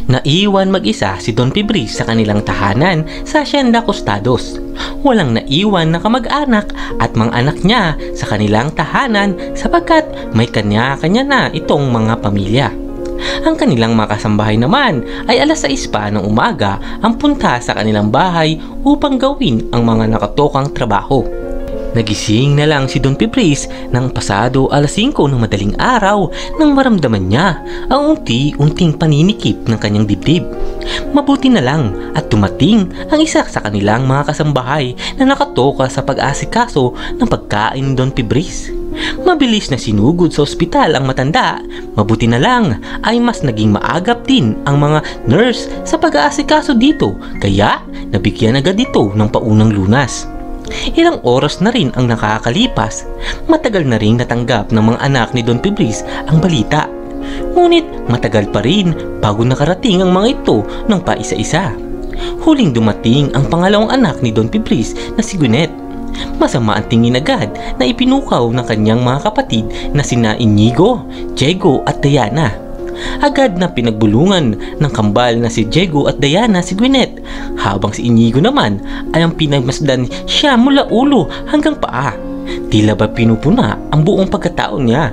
Naiwan mag-isa si Don Febris sa kanilang tahanan sa Hacienda Costados. Walang naiwan na kamag-anak at mga anak niya sa kanilang tahanan sapagkat may kanya-kanya na itong mga pamilya. Ang kanilang mga kasambahay naman ay alas 6 pa ng umaga ang punta sa kanilang bahay upang gawin ang mga nakatokang trabaho. Nagising na lang si Don Febris ng pasado alas 5 ng madaling araw nang maramdaman niya ang unti-unting paninikip ng kanyang dibdib. Mabuti na lang at dumating ang isa sa kanilang mga kasambahay na nakatoka sa pag-asikaso ng pagkain ni Don Febris. Mabilis na sinugod sa ospital ang matanda. Mabuti na lang ay mas naging maagap din ang mga nurse sa pag-aasikaso dito kaya nabigyan agad ito ng paunang lunas. Ilang oras na rin ang nakakalipas, matagal na rin natanggap ng mga anak ni Don Febris ang balita. Ngunit matagal pa rin bago nakarating ang mga ito ng paisa-isa. Huling dumating ang pangalawang anak ni Don Febris na si Gwyneth. Masama ang tingin agad na ipinukaw ng kanyang mga kapatid na sina Inigo, Diego at Diana. Agad na pinagbulungan ng kambal na si Diego at Diana si Gwyneth, habang si Inigo naman ay ang pinagmasdan siya mula ulo hanggang paa. Tila ba pinupuna ang buong pagkataon niya.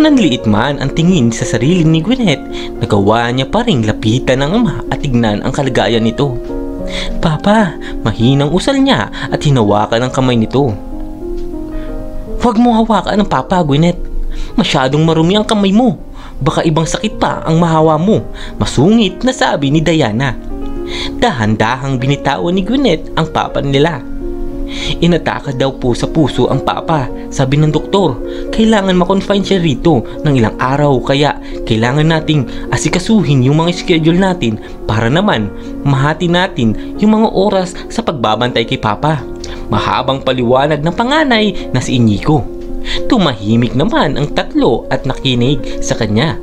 Nanliit man ang tingin sa sarili ni Gwyneth, nagawa niya pa ring lapitan ng ama at tignan ang kalagayan nito. Papa, mahinang usal niya at hinawakan ang kamay nito. Huwag mo hawakan ng Papa, Gwyneth. Masyadong marumi ang kamay mo. Baka ibang sakit pa ang mahawa mo, masungit na sabi ni Diana. Dahan-dahang binitawan ni Gwyneth ang papa nila. Inataka daw po sa puso ang papa, sabi ng doktor. Kailangan makonfine siya rito ng ilang araw kaya kailangan nating asikasuhin yung mga schedule natin para naman mahati natin yung mga oras sa pagbabantay kay papa. Mahabang paliwanag ng panganay na si Inigo. Tumahimik naman ang tatlo at nakinig sa kanya.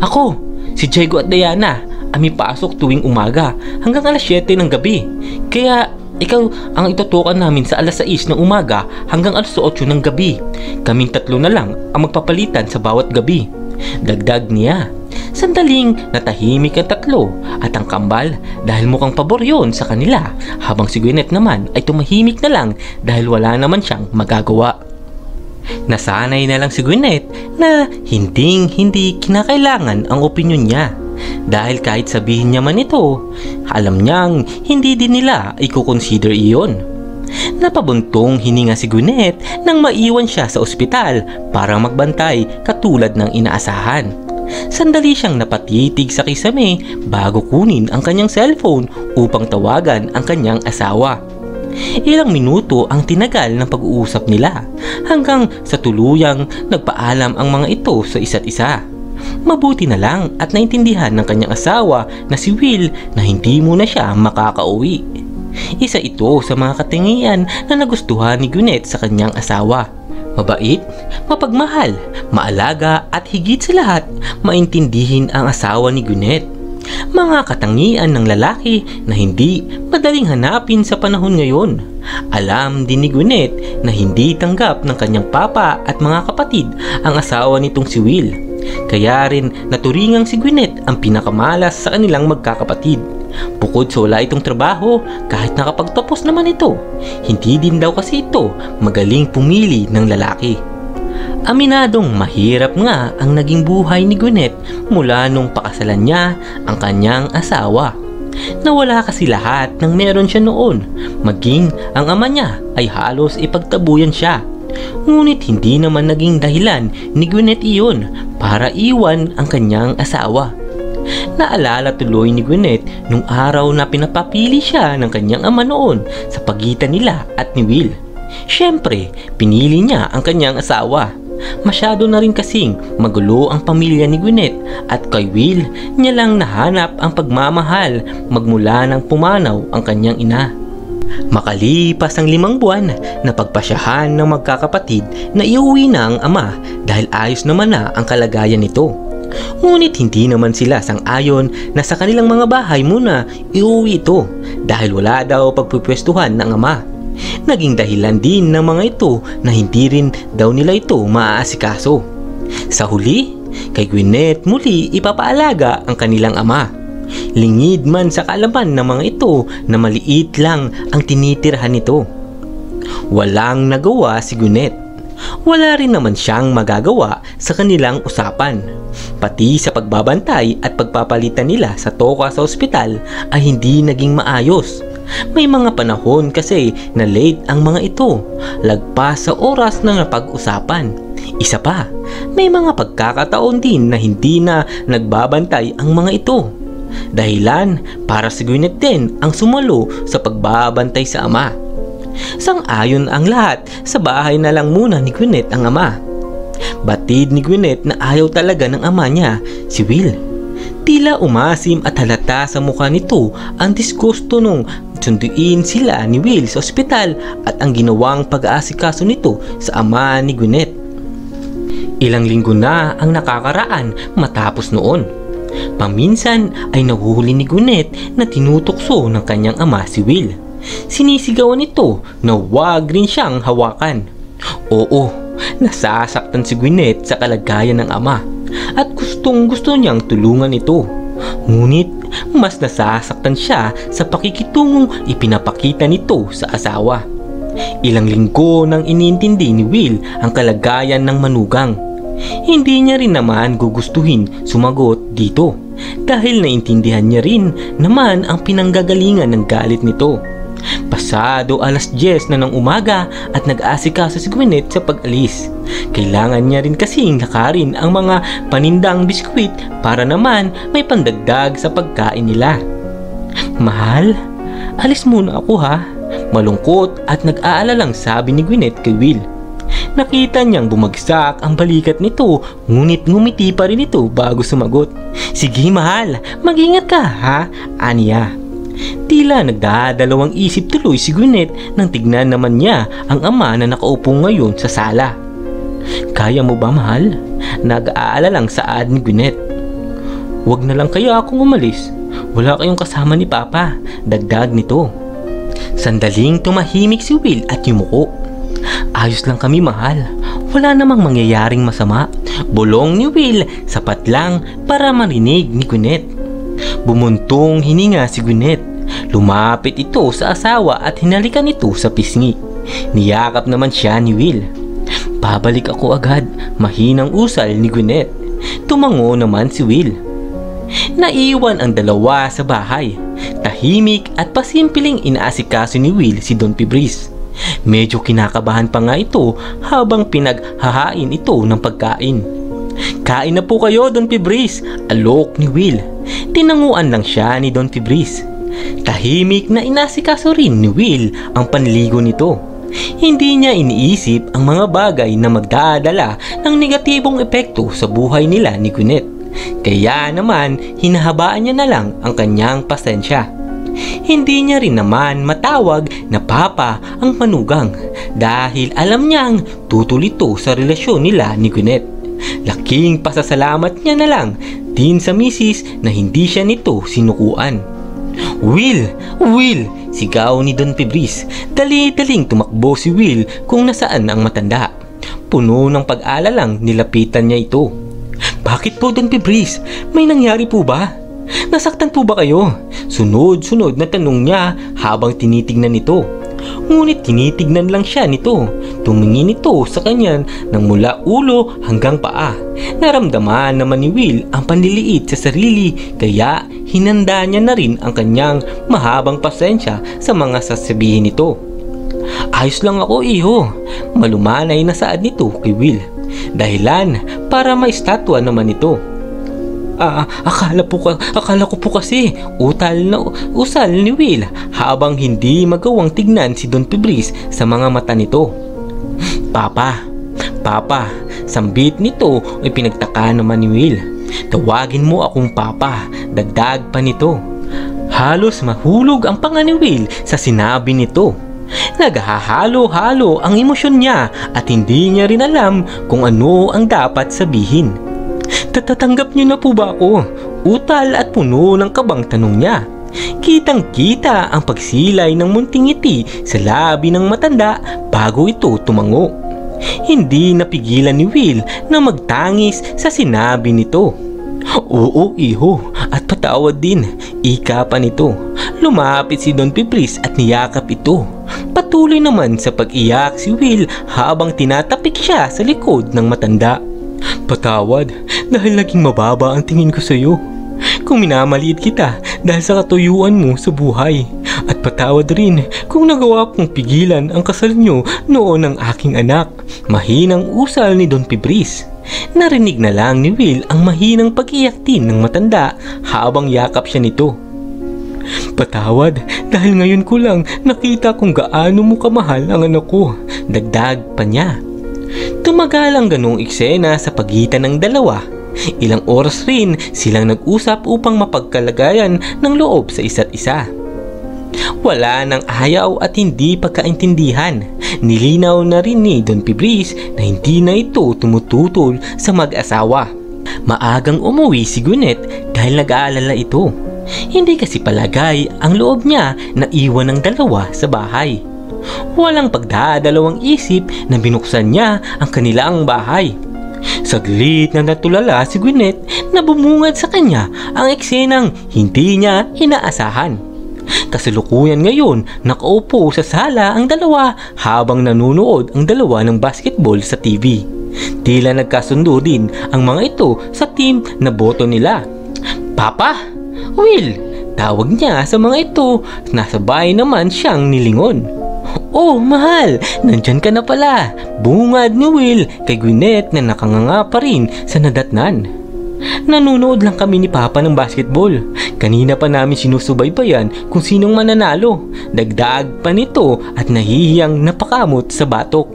Ako, si Diego at Diana, kami pasok tuwing umaga hanggang alas 7 ng gabi. Kaya ikaw ang itutukan namin sa alas 6 ng umaga hanggang alas 8 ng gabi. Kaming tatlo na lang ang magpapalitan sa bawat gabi. Dagdag niya. Sandaling natahimik ang tatlo at ang kambal dahil mukhang pabor yun sa kanila, habang si Gwyneth naman ay tumahimik na lang dahil wala naman siyang magagawa. Nasanay na lang si Gwyneth na hindi kinakailangan ang opinyon niya dahil kahit sabihin niya man ito, alam niyang hindi din nila i-consider iyon. Napabuntong hininga si Gwyneth nang maiwan siya sa ospital para magbantay katulad ng inaasahan. Sandali siyang napatitig sa kisame bago kunin ang kanyang cellphone upang tawagan ang kanyang asawa. Ilang minuto ang tinagal ng pag-uusap nila hanggang sa tuluyang nagpaalam ang mga ito sa isa't isa. Mabuti na lang at naintindihan ng kanyang asawa na si Will na hindi muna siya makakauwi. Isa ito sa mga katingian na nagustuhan ni Gwyneth sa kanyang asawa. Mabait, mapagmahal, maalaga at higit sa lahat, maintindihin ang asawa ni Gwyneth. Mga katangian ng lalaki na hindi madaling hanapin sa panahon ngayon. Alam din ni Gwyneth na hindi tanggap ng kanyang papa at mga kapatid ang asawa nitong si Will. Kaya rin naturingang si Gwyneth ang pinakamalas sa kanilang magkakapatid. Bukod sa wala itong trabaho, kahit nakapagtapos naman ito, hindi din daw kasi ito magaling pumili ng lalaki. Aminadong mahirap nga ang naging buhay ni Gwyneth mula nung pakasalan niya ang kanyang asawa. Nawala kasi lahat ng meron siya noon, maging ang ama niya ay halos ipagtabuyan siya. Ngunit hindi naman naging dahilan ni Gwyneth iyon para iwan ang kanyang asawa. Naalala tuloy ni Gwyneth nung araw na pinapapili siya ng kanyang ama noon sa pagitan nila at ni Will. Siyempre, pinili niya ang kanyang asawa. Masyado na rin kasing magulo ang pamilya ni Gwyneth at kay Will niya lang nahanap ang pagmamahal magmula nang pumanaw ang kanyang ina. Makalipas ang 5 buwan, napagpasyahan ng magkakapatid na iuwi na ang ama dahil ayos naman na ang kalagayan nito. Ngunit hindi naman sila sang-ayon na sa kanilang mga bahay muna iuwi ito dahil wala daw pagpupwestuhan ng ama. Naging dahilan din ng mga ito na hindi rin daw nila ito maaasikaso. Sa huli, Kay Gwyneth muli ipapaalaga ang kanilang ama. Lingid man sa kaalaman ng mga ito na maliit lang ang tinitirhan nito. Walang nagawa si Gwyneth. Wala rin naman siyang magagawa sa kanilang usapan. Pati sa pagbabantay at pagpapalitan nila sa toka sa ospital ay hindi naging maayos. May mga panahon kasi na late ang mga ito, lagpas sa oras na napag-usapan. Isa pa, may mga pagkakataon din na hindi na nagbabantay ang mga ito. Dahilan para si Gwyneth din ang sumalo sa pagbabantay sa ama. Sang-ayon ang lahat, sa bahay na lang muna ni Gwyneth ang ama. Batid ni Gwyneth na ayaw talaga ng ama niya, si Will. Tila umasim at halata sa mukha nito ang disgusto nung sunduin sila ni Will sa ospital at ang ginawang pag-aasikaso nito sa ama ni Gwyneth. Ilang linggo na ang nakakaraan matapos noon. Paminsan ay nahuhuli ni Gwyneth na tinutokso ng kanyang ama si Will. Sinisigawan nito na wag rin siyang hawakan. Oo, nasasaktan si Gwyneth sa kalagayan ng ama at gustong gusto niyang tulungan ito. Ngunit mas nasasaktan siya sa pakikitungong ipinapakita nito sa asawa. Ilang linggo nang iniintindi ni Will ang kalagayan ng manugang. Hindi niya rin naman gugustuhin sumagot dito dahil naintindihan niya rin naman ang pinanggagalingan ng galit nito. Pasado 10:00 na ng umaga at nag-aasikaso si Gwyneth sa pag-alis. Kailangan niya rin kasing lakarin ang mga panindang biskwit para naman may pandagdag sa pagkain nila. Mahal, alis muna ako ha. Malungkot at nag-aalalang sabi ni Gwyneth kay Will. Nakita niyang bumagsak ang balikat nito, ngunit ngumiti pa rin ito bago sumagot. Sige mahal, mag-ingat ka ha, aniya. Tila nagdadalawang isip tuloy si Gwyneth nang tignan naman niya ang ama na nakaupo ngayon sa sala. Kaya mo ba mahal? Nag-aalalang saad ni Gwyneth. Huwag na lang kaya akong umalis. Wala kayong kasama ni Papa, dagdag nito. Sandaling tumahimik si Will at yumuko. Ayos lang kami mahal. Wala namang mangyayaring masama. Bulong ni Will, sapat lang para marinig ni Gwyneth. Bumuntong hininga si Gwyneth. Lumapit ito sa asawa at hinalikan ito sa pisngi. Niyakap naman siya ni Will. Babalik ako agad, mahinang usal ni Gwyneth. Tumango naman si Will. Naiwan ang dalawa sa bahay. Tahimik at pasimpiling inaasikaso ni Will si Don Febris. Medyo kinakabahan pa nga ito habang pinaghahain ito ng pagkain. Kain na po kayo, Don Febris, alok ni Will. Tinanguan lang siya ni Don Febris. Tahimik na inasikaso rin ni Will ang panligo nito. Hindi niya iniisip ang mga bagay na magdadala ng negatibong epekto sa buhay nila ni Gwyneth. Kaya naman hinahabaan niya na lang ang kanyang pasensya. Hindi niya rin naman matawag na papa ang manugang dahil alam niyang tutulito sa relasyon nila ni Gwyneth. Laking pasasalamat niya na lang din sa misis na hindi siya nito sinukuan. Will! Will! Sigaw ni Don Febris. Dali-daling tumakbo si Will kung nasaan ang matanda. Puno ng pag-alalang nilapitan niya ito. Bakit po, Don Febris? May nangyari po ba? Nasaktan po ba kayo? Sunod-sunod na tanong niya habang tinitignan nito. Ngunit tinitignan lang siya nito. Tumingin ito sa kanya ng mula ulo hanggang paa. Naramdaman naman ni Will ang panliliit sa sarili kaya hinanda niya na rin ang kanyang mahabang pasensya sa mga sasabihin nito. Ayos lang ako iho. Malumanay na saad nito kay Will. Dahilan para maistatwa naman ito. Akala ko po kasi usal ni Will habang hindi magawang tignan si Don Febris sa mga mata nito. Papa, sambit nito ay pinagtaka naman ni Will. Tawagin mo akong Papa, dagdag pa nito. Halos mahulog ang panga ni Will sa sinabi nito. Naghahalo-halo ang emosyon niya at hindi niya rin alam kung ano ang dapat sabihin. Tatatanggap niyo na po ba ako? Utal at puno ng kabang tanong niya. Kitang-kita ang pagsilay ng munting ngiti sa labi ng matanda bago ito tumango. Hindi napigilan ni Will na magtangis sa sinabi nito. Oo, iho, at patawad din, ika pa nito. Lumapit si Don Pipris at niyakap ito. Patuloy naman sa pag-iyak si Will habang tinatapik siya sa likod ng matanda. Patawad dahil naging mababa ang tingin ko sa iyo. Kung minamaliit kita dahil sa katuyuan mo sa buhay. At patawad rin kung nagawa kong pigilan ang kasal niyo noon ng aking anak. Mahinang usal ni Don Pibris. Narinig na lang ni Will ang mahinang pag-iyak din ng matanda habang yakap siya nito. Patawad dahil ngayon ko lang nakita kung gaano mo kamahal ang anak ko. Dagdag pa niya. Tumagal ang ganong eksena sa pagitan ng dalawa. Ilang oras rin silang nag-usap upang mapagkalagayan ng loob sa isa't isa. Wala nang ayaw at hindi pagkaintindihan. Nilinaw na rin ni Don Pibris na hindi na ito tumututol sa mag-asawa. Maagang umuwi si Gwyneth dahil nag-aalala ito. Hindi kasi palagay ang loob niya na iwan ng dalawa sa bahay. Walang pagdadalawang isip na binuksan niya ang kanilang bahay. Saglit na natulala si Gwyneth na bumungad sa kanya ang eksenang hindi niya inaasahan. Kasalukuyan ngayon nakaupo sa sala ang dalawa habang nanonood ang dalawa ng basketball sa TV. Tila nagkasundo din ang mga ito sa team na boto nila. Papa! Will! Tawag niya sa mga ito na sabay naman siyang nilingon. Oh, mahal! Nandyan ka na pala! Bungad ni Will kay Gwyneth na nakanganga pa rin sa nadatnan. Nanonood lang kami ni Papa ng basketball. Kanina pa namin sinusubaybayan kung sinong mananalo. Dagdag pa nito at nahihiyang napakamot sa batok.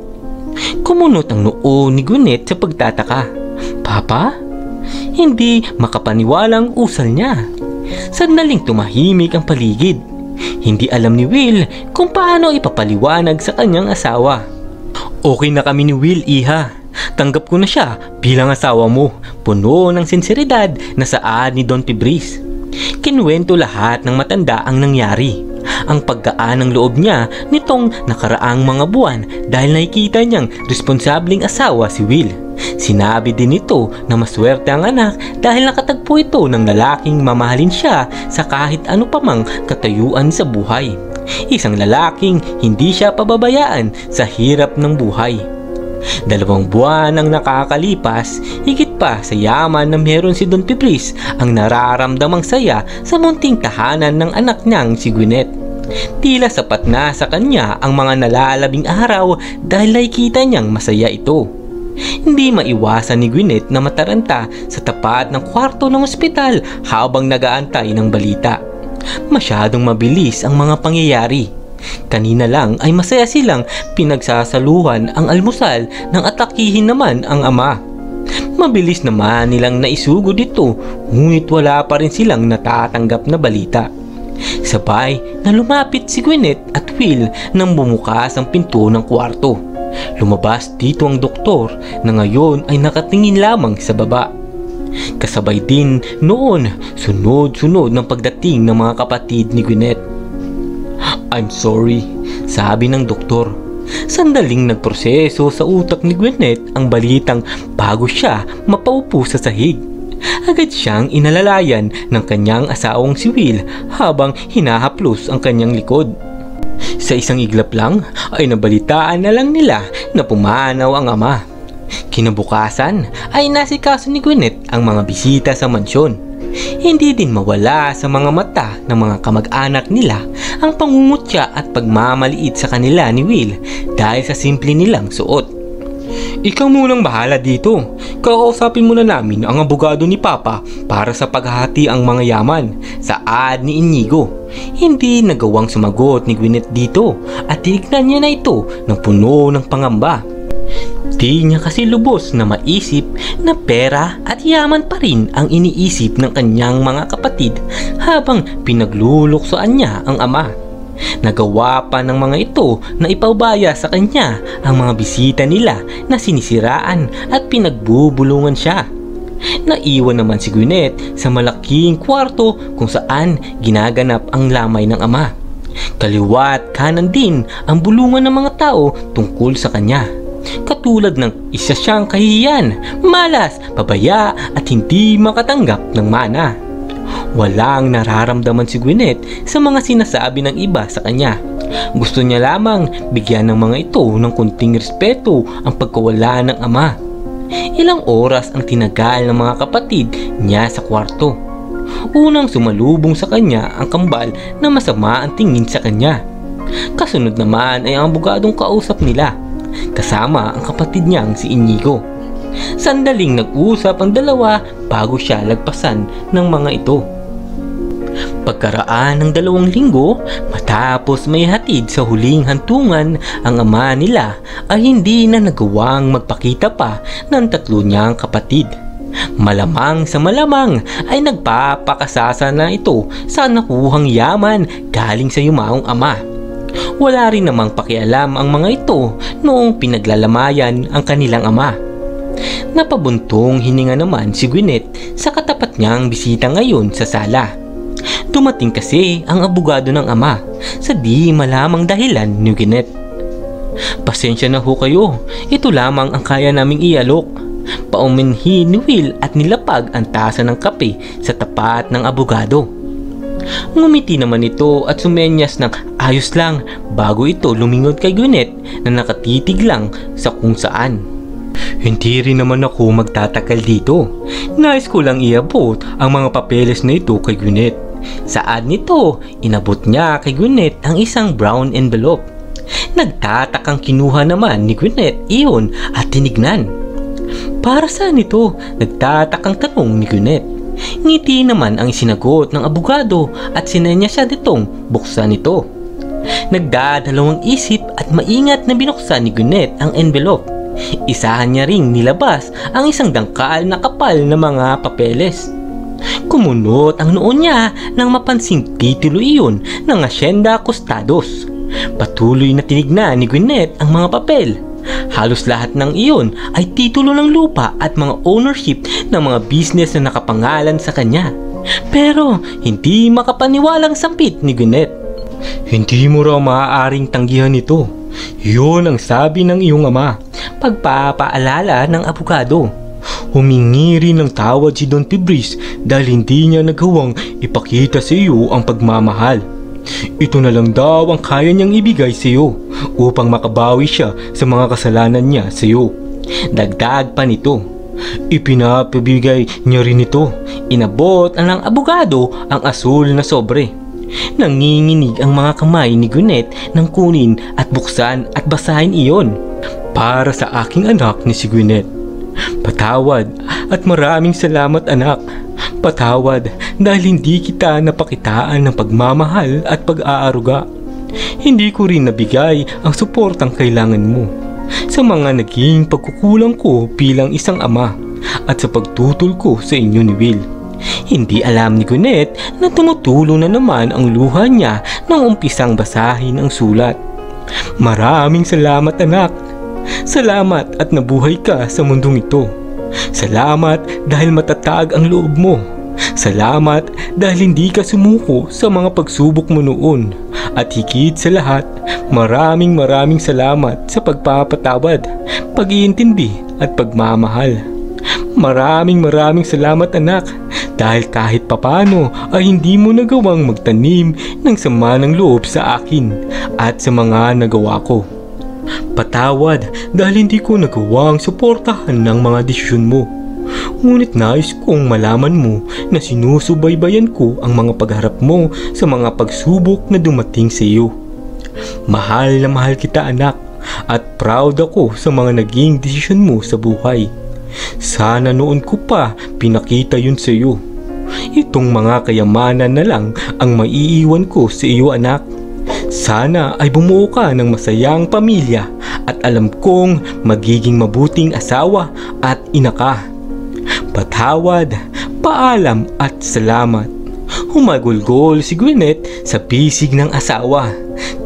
Kumunot ang noo ni Gwyneth sa pagtataka. Papa? Hindi makapaniwalang usal niya. Sandaling tumahimik ang paligid. Hindi alam ni Will kung paano ipapaliwanag sa kanyang asawa. Okay na kami ni Will, iha. Tanggap ko na siya bilang asawa mo. Puno ng sinseridad na saad ni Don Pibris. Kinuwento lahat ng matanda ang nangyari. Ang paggaan ng loob niya nitong nakaraang mga buwan dahil nakikita niyang responsabling asawa si Will. Sinabi din nito na maswerte ang anak dahil nakatagpo ito ng lalaking mamahalin siya sa kahit ano pamang katayuan sa buhay. Isang lalaking hindi siya pababayaan sa hirap ng buhay. 2 buwan ang nakakalipas, higit pa sa yaman na meron si Don Pibris ang nararamdamang saya sa munting tahanan ng anak niyang si Gwyneth. Tila sapat na sa kanya ang mga nalalabing araw dahil nakikita niyang masaya ito. Hindi maiwasan ni Gwyneth na mataranta sa tapat ng kwarto ng ospital habang nag-aantay ng balita. Masyadong mabilis ang mga pangyayari. Kanina lang ay masaya silang pinagsasaluhan ang almusal nang atakihin naman ang ama. Mabilis naman nilang naisugod ito, ngunit wala pa rin silang natatanggap na balita. Sabay na lumapit si Gwyneth at Will nang bumukas ang pinto ng kwarto. Lumabas dito ang doktor na ngayon ay nakatingin lamang sa baba. Kasabay din noon sunod-sunod ng pagdating ng mga kapatid ni Gwyneth. I'm sorry, sabi ng doktor. Sandaling nagproseso sa utak ni Gwyneth ang balitang bago siya mapaupo sa sahig. Agad siyang inalalayan ng kanyang asawang si Will habang hinahaplos ang kanyang likod. Sa isang iglap lang ay nabalitaan na lang nila na pumanaw ang ama. Kinabukasan ay nasikaso ni Gwyneth ang mga bisita sa mansyon. Hindi din mawala sa mga mata ng mga kamag-anak nila ang pangungutya at pagmamaliit sa kanila ni Will dahil sa simple nilang suot. Ikaw munang bahala dito. Kakausapin muna namin ang abogado ni Papa para sa paghahati ang mga yaman, saad ni Inigo. Hindi nagawang sumagot ni Gwyneth dito at tinignan niya na ito ng puno ng pangamba. Di niya kasi lubos na maisip na pera at yaman pa rin ang iniisip ng kanyang mga kapatid habang pinagluluksoan niya ang ama. Nagawa pa ng mga ito na ipaubaya sa kanya ang mga bisita nila na sinisiraan at pinagbubulungan siya. Naiwan naman si Gwyneth sa malaking kwarto kung saan ginaganap ang lamay ng ama. Kaliwat kanan din ang bulungan ng mga tao tungkol sa kanya. Katulad ng isa siyang kahihiyan, malas, pabaya at hindi makatanggap ng mana. Walang nararamdaman si Gwyneth sa mga sinasabi ng iba sa kanya. Gusto niya lamang bigyan ng mga ito ng kunting respeto ang pagkawala ng ama. Ilang oras ang tinagal ng mga kapatid niya sa kwarto. Unang sumalubong sa kanya ang kambal na masama ang tingin sa kanya. Kasunod naman ay ang abogadong kausap nila, kasama ang kapatid niyang si Inigo. Sandaling nag-usap ang dalawa bago siya lagpasan ng mga ito. Pagkaraan ng 2 linggo, matapos may hatid sa huling hantungan, ang ama nila ay hindi na nagawang magpakita pa ng 3 niyang kapatid. Malamang sa malamang ay nagpapakasasa na ito sa nakuhang yaman galing sa yumaong ama. Wala rin namang pakialam ang mga ito noong pinaglalamayan ang kanilang ama. Napabuntong hininga naman si Gwyneth sa katapat niyang bisita ngayon sa sala. Dumating kasi ang abogado ng ama sa di malamang dahilan ni Gwyneth. Pasensya na ho kayo, ito lamang ang kaya naming ialok. Pauminhin ni Will at nilapag ang tasa ng kape sa tapat ng abogado. Ngumiti naman ito at sumenyas ng ayos lang bago ito lumingon kay Gwyneth na nakatitig lang sa kung saan. Hindi rin naman ako magtatakal dito. Nais ko lang iabot ang mga papeles na ito kay Gwyneth. Saad nito, inabot niya kay Gwyneth ang isang brown envelope. Nagtatakang kinuha naman ni Gwyneth iyon at tinignan. Para saan ito? Nagtatakang tanong ni Gwyneth. Ngiti naman ang sinagot ng abogado at sinenya siya ditong buksan ito. Nagdadalawang isip at maingat na binuksan ni Gwyneth ang envelope. Isahan niya ring nilabas ang isang dangkal na kapal na mga papeles. Kumunot ang noon niya nang mapansing titulo iyon ng Hacienda Costados. Patuloy na tinignan ni Gwyneth ang mga papel. Halos lahat ng iyon ay titulo ng lupa at mga ownership ng mga business na nakapangalan sa kanya. Pero hindi makapaniwalang sampit ni Gwyneth. Hindi mo raw maaaring tanggihan ito. Yun ang sabi ng iyong ama. Pagpapaalala ng abogado. Humingi rin ng tawad si Don Pibris dahil hindi niya nagawang ipakita sa iyo ang pagmamahal. Ito na lang daw ang kaya niyang ibigay sa iyo upang makabawi siya sa mga kasalanan niya sa iyo. Dagdag pa nito, ipinapabigay niya rin ito. Inabot ng abogado ang asul na sobre. Nanginginig ang mga kamay ni Gwyneth nang kunin at buksan at basahin iyon. Para sa aking anak ni si Gwyneth. Patawad at maraming salamat anak. Patawad dahil hindi kita napakitaan ng pagmamahal at pag-aaruga. Hindi ko rin nabigay ang suportang kailangan mo sa mga naging pagkukulang ko bilang isang ama at sa pagtutol ko sa inyo ni Will. Hindi alam ni Gwyneth na tumutulo na naman ang luha niya nang umpisang basahin ang sulat. Maraming salamat anak. Salamat at nabuhay ka sa mundong ito. Salamat dahil matatag ang loob mo. Salamat dahil hindi ka sumuko sa mga pagsubok mo noon. At higit sa lahat, maraming salamat sa pagpapatawad, pag-iintindi at pagmamahal. Maraming salamat anak dahil kahit papano ay hindi mo nagawang magtanim ng sama ng loob sa akin at sa mga nagawa ko. Patawad dahil hindi ko nagawang suportahan ng mga desisyon mo. Ngunit nais kong malaman mo na sinusubaybayan ko ang mga pagharap mo sa mga pagsubok na dumating sa iyo. Mahal na mahal kita anak at proud ako sa mga naging desisyon mo sa buhay. Sana noon ko pa pinakita yun sa iyo. Itong mga kayamanan na lang ang maiiwan ko sa iyo anak. Sana ay bumuo ka ng masayang pamilya at alam kong magiging mabuting asawa at ina ka. Patawad, paalam at salamat. Humagulgol si Gwyneth sa pisig ng asawa.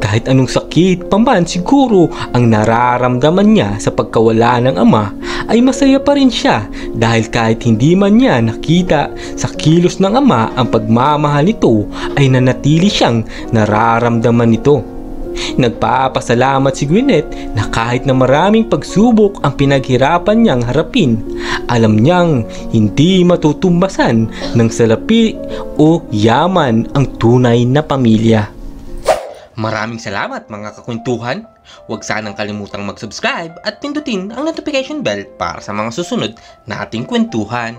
Kahit anong sakit pa man siguro ang nararamdaman niya sa pagkawala ng ama, ay masaya pa rin siya dahil kahit hindi man niya nakita sa kilos ng ama ang pagmamahal nito, ay nanatili siyang nararamdaman nito. Nagpapasalamat si Gwyneth na kahit na maraming pagsubok ang pinaghirapan niyang harapin, alam niyang hindi matutumbasan ng salapi o yaman ang tunay na pamilya. Maraming salamat mga kakwentuhan. Huwag sanang kalimutang mag-subscribe at pindutin ang notification bell para sa mga susunod nating kwentuhan.